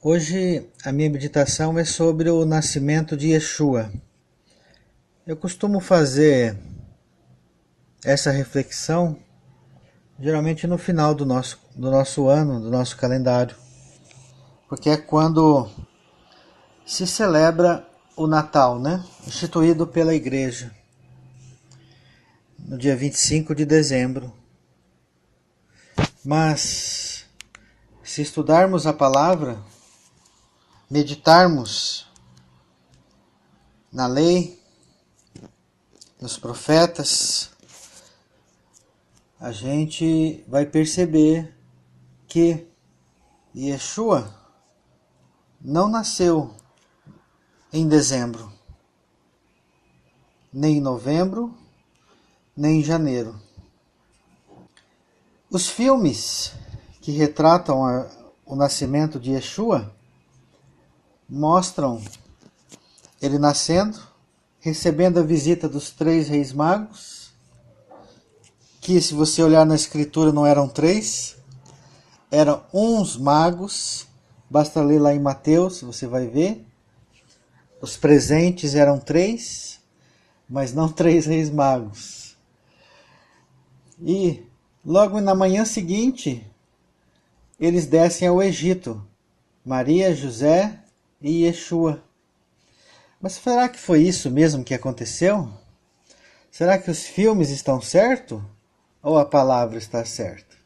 Hoje a minha meditação é sobre o nascimento de Yeshua. Eu costumo fazer essa reflexão geralmente no final do nosso ano, do nosso calendário, porque é quando se celebra o Natal, né? Instituído pela Igreja, no dia 25 de dezembro. Mas, se estudarmos a palavra, meditarmos na lei, nos profetas, a gente vai perceber que Yeshua não nasceu em dezembro, nem em novembro, nem em janeiro. Os filmes que retratam o nascimento de Yeshua mostram ele nascendo, recebendo a visita dos 3 reis magos, que se você olhar na escritura não eram 3, eram uns magos, basta ler lá em Mateus, você vai ver. Os presentes eram 3, mas não 3 reis magos. E logo na manhã seguinte, eles descem ao Egito, Maria, José e Yeshua. Mas será que foi isso mesmo que aconteceu? Será que os filmes estão certos? Ou a palavra está certa?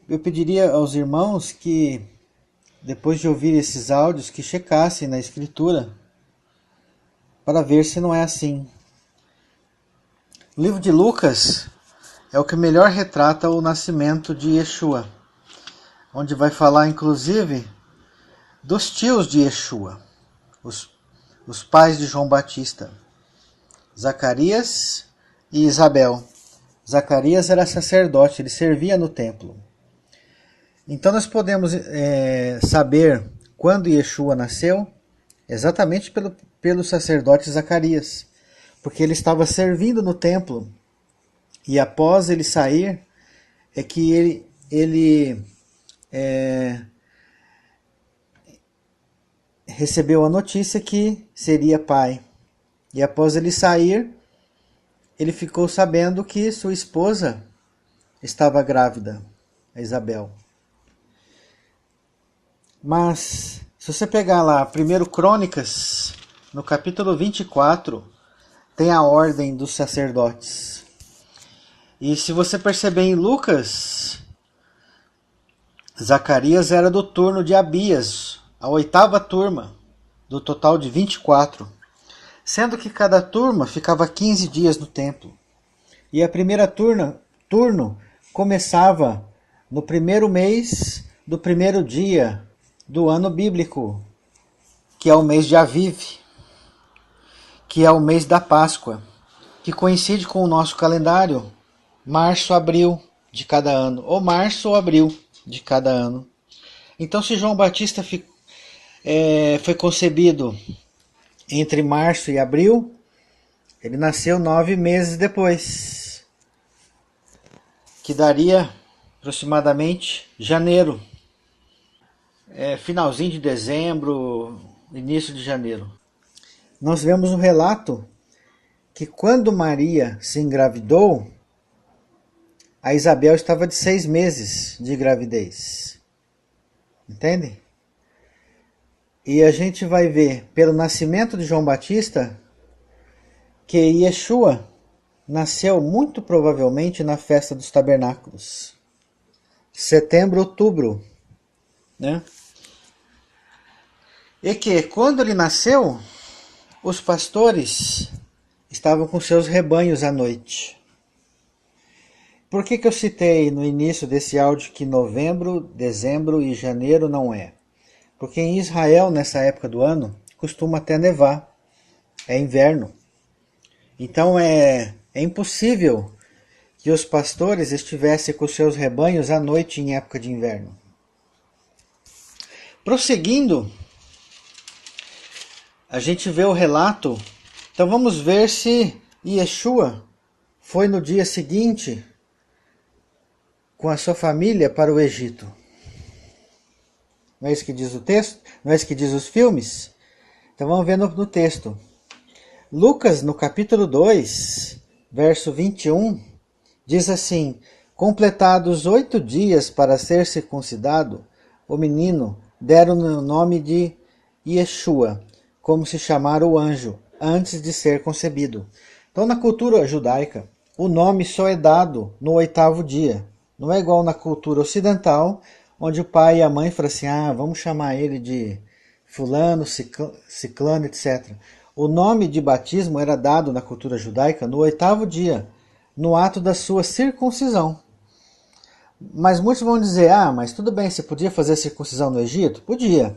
Eu pediria aos irmãos que, depois de ouvir esses áudios, que checassem na Escritura para ver se não é assim. O livro de Lucas é o que melhor retrata o nascimento de Yeshua, onde vai falar inclusive dos tios de Yeshua, os pais de João Batista, Zacarias e Isabel. Zacarias era sacerdote, ele servia no templo. Então nós podemos saber quando Yeshua nasceu exatamente pelo sacerdote Zacarias, porque ele estava servindo no templo e após ele sair é que ele recebeu a notícia que seria pai. E após ele sair, ele ficou sabendo que sua esposa estava grávida, a Isabel. Mas, se você pegar lá 1 Crônicas, no capítulo 24, tem a ordem dos sacerdotes. E se você perceber em Lucas, Zacarias era do turno de Abias, a 8ª turma, do total de 24, sendo que cada turma ficava 15 dias no templo. E a primeira turno começava no primeiro mês do primeiro dia do ano bíblico, que é o mês de Aviv, que é o mês da Páscoa, que coincide com o nosso calendário, março, abril de cada ano, ou março ou abril de cada ano. Então, se João Batista foi concebido entre março e abril, ele nasceu 9 meses depois, que daria aproximadamente janeiro, finalzinho de dezembro, início de janeiro. Nós vemos um relato que quando Maria se engravidou, a Isabel estava de 6 meses de gravidez. Entende? E a gente vai ver pelo nascimento de João Batista que Yeshua nasceu muito provavelmente na festa dos tabernáculos. Setembro, outubro, né? E que quando ele nasceu, os pastores estavam com seus rebanhos à noite. Por que eu citei no início desse áudio que novembro, dezembro e janeiro não é? Porque em Israel, nessa época do ano, costuma até nevar. É inverno. Então é impossível que os pastores estivessem com seus rebanhos à noite em época de inverno. Prosseguindo, a gente vê o relato. Então vamos ver se Yeshua foi no dia seguinte com a sua família para o Egito. Não é isso que diz o texto? Não é isso que diz os filmes? Então vamos ver no texto. Lucas, no capítulo 2, verso 21, diz assim: completados 8 dias para ser circuncidado, o menino deram-lhe o nome de Yeshua, como se chamara o anjo, antes de ser concebido. Então, na cultura judaica, o nome só é dado no 8º dia. Não é igual na cultura ocidental, onde o pai e a mãe falam assim, vamos chamar ele de fulano, ciclano, etc. O nome de batismo era dado na cultura judaica no 8º dia, no ato da sua circuncisão. Mas muitos vão dizer, mas tudo bem, você podia fazer a circuncisão no Egito? Podia,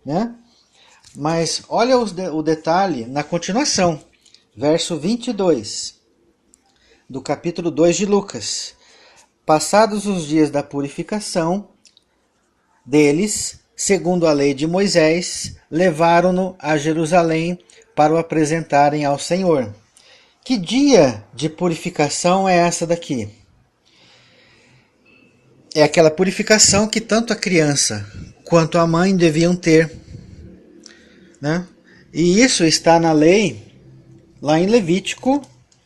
né? Mas olha o detalhe na continuação, verso 22, do capítulo 2 de Lucas. Passados os dias da purificação deles, segundo a lei de Moisés, levaram-no a Jerusalém para o apresentarem ao Senhor. Que dia de purificação é essa daqui? É aquela purificação que tanto a criança quanto a mãe deviam ter, né? E isso está na lei, lá em Levítico,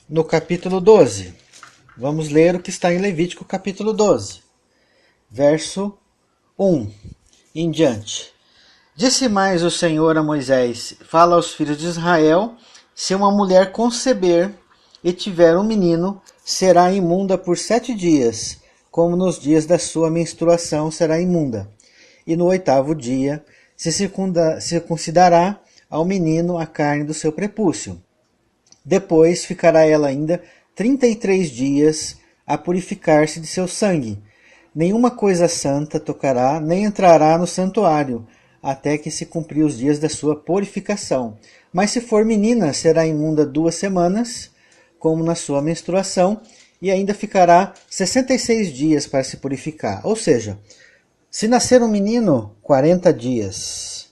no capítulo 12. Vamos ler o que está em Levítico, capítulo 12, verso 1 em diante. Disse mais o Senhor a Moisés: fala aos filhos de Israel, se uma mulher conceber e tiver um menino, será imunda por 7 dias, como nos dias da sua menstruação será imunda. E no 8º dia se circuncidará ao menino a carne do seu prepúcio. Depois ficará ela ainda 33 dias a purificar-se de seu sangue. Nenhuma coisa santa tocará, nem entrará no santuário, até que se cumprir os dias da sua purificação. Mas se for menina, será imunda 2 semanas, como na sua menstruação, e ainda ficará 66 dias para se purificar. Ou seja, se nascer um menino, 40 dias.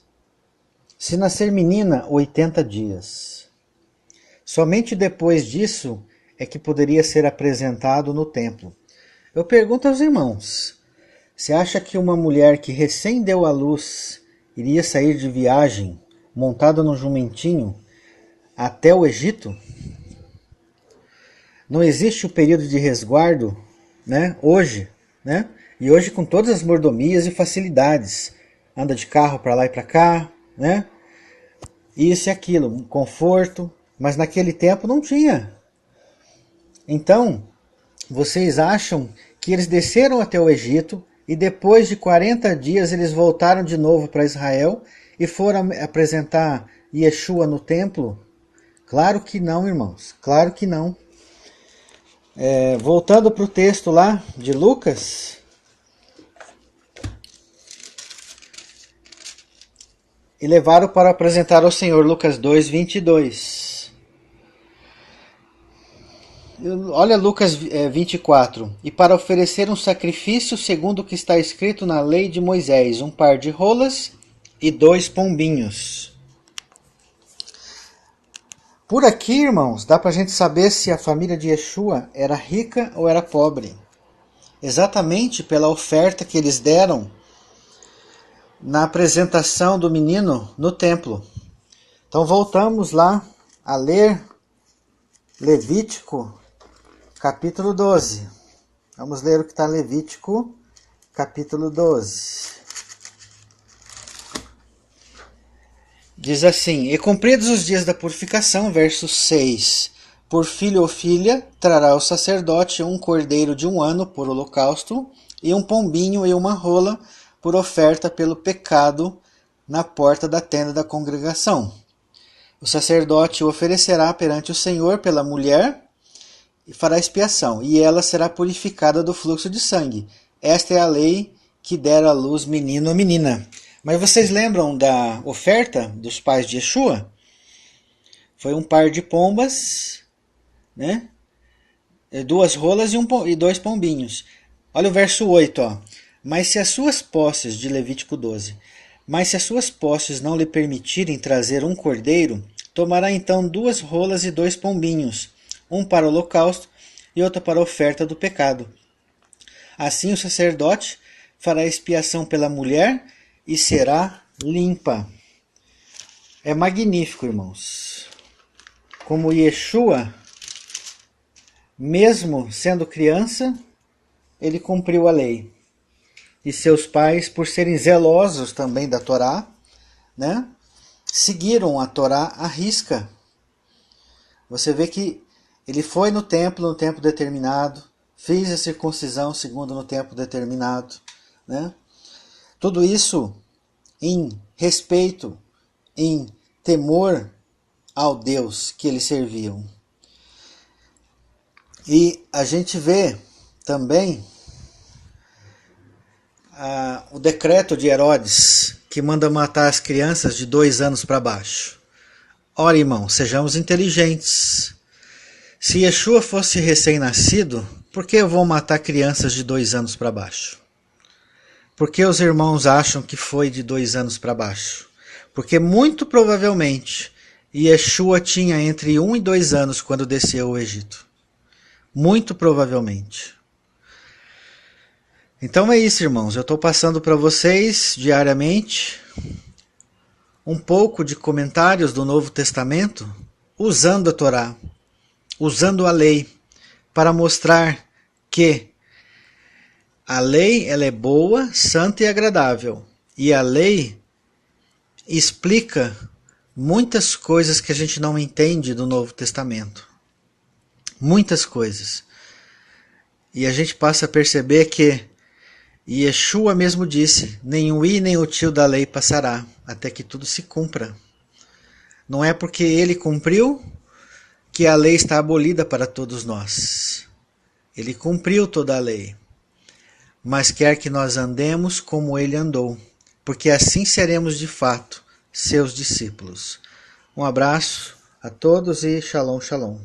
Se nascer menina, 80 dias. Somente depois disso é que poderia ser apresentado no templo. Eu pergunto aos irmãos, você acha que uma mulher que recém deu à luz iria sair de viagem montada num jumentinho até o Egito? Não existe o período de resguardo, né? Hoje, né? E hoje com todas as mordomias e facilidades, anda de carro para lá e para cá, né? Isso e aquilo, um conforto, mas naquele tempo não tinha. Então, vocês acham que eles desceram até o Egito e depois de 40 dias eles voltaram de novo para Israel e foram apresentar Yeshua no templo? Claro que não, irmãos, claro que não. Voltando para o texto lá de Lucas, e levaram para apresentar ao Senhor, Lucas 2, 22. Olha Lucas 24. E para oferecer um sacrifício segundo o que está escrito na lei de Moisés, um par de rolas e 2 pombinhos. Por aqui, irmãos, dá para a gente saber se a família de Yeshua era rica ou era pobre. Exatamente pela oferta que eles deram na apresentação do menino no templo. Então voltamos lá a ler Levítico, capítulo 12. Vamos ler o que está em Levítico, capítulo 12. Diz assim: e cumpridos os dias da purificação, verso 6, por filho ou filha, trará o sacerdote um cordeiro de 1 ano por holocausto, e um pombinho e uma rola por oferta pelo pecado na porta da tenda da congregação. O sacerdote o oferecerá perante o Senhor pela mulher e fará expiação, e ela será purificada do fluxo de sangue. Esta é a lei que dera à luz menino ou menina. Mas vocês lembram da oferta dos pais de Yeshua? Foi um par de pombas, né? 2 rolas e 2 pombinhos. Olha o verso 8, ó. Mas se as suas posses, de Levítico 12, mas se as suas posses não lhe permitirem trazer um cordeiro, tomará então 2 rolas e 2 pombinhos, um para o holocausto e outro para a oferta do pecado. Assim o sacerdote fará expiação pela mulher e será limpa. É magnífico, irmãos. Como Yeshua, mesmo sendo criança, ele cumpriu a lei. E seus pais, por serem zelosos também da Torá, né, seguiram a Torá à risca. Você vê que ele foi no templo determinado, fez a circuncisão segundo no tempo determinado, né? Tudo isso em respeito, em temor ao Deus que eles serviam. E a gente vê também o decreto de Herodes, que manda matar as crianças de 2 anos para baixo. Ora, irmão, sejamos inteligentes. Se Yeshua fosse recém-nascido, por que vão matar crianças de 2 anos para baixo? Por que os irmãos acham que foi de 2 anos para baixo? Porque muito provavelmente Yeshua tinha entre 1 e 2 anos quando desceu ao Egito. Muito provavelmente. Então é isso, irmãos. Eu estou passando para vocês diariamente um pouco de comentários do Novo Testamento usando a Torá, usando a lei, para mostrar que a lei ela é boa, santa e agradável. E a lei explica muitas coisas que a gente não entende do Novo Testamento. Muitas coisas. E a gente passa a perceber que Yeshua mesmo disse, nem o i nem o tio da lei passará, até que tudo se cumpra. Não é porque ele cumpriu que a lei está abolida para todos nós. Ele cumpriu toda a lei, mas quer que nós andemos como ele andou, porque assim seremos de fato seus discípulos. Um abraço a todos e shalom, shalom.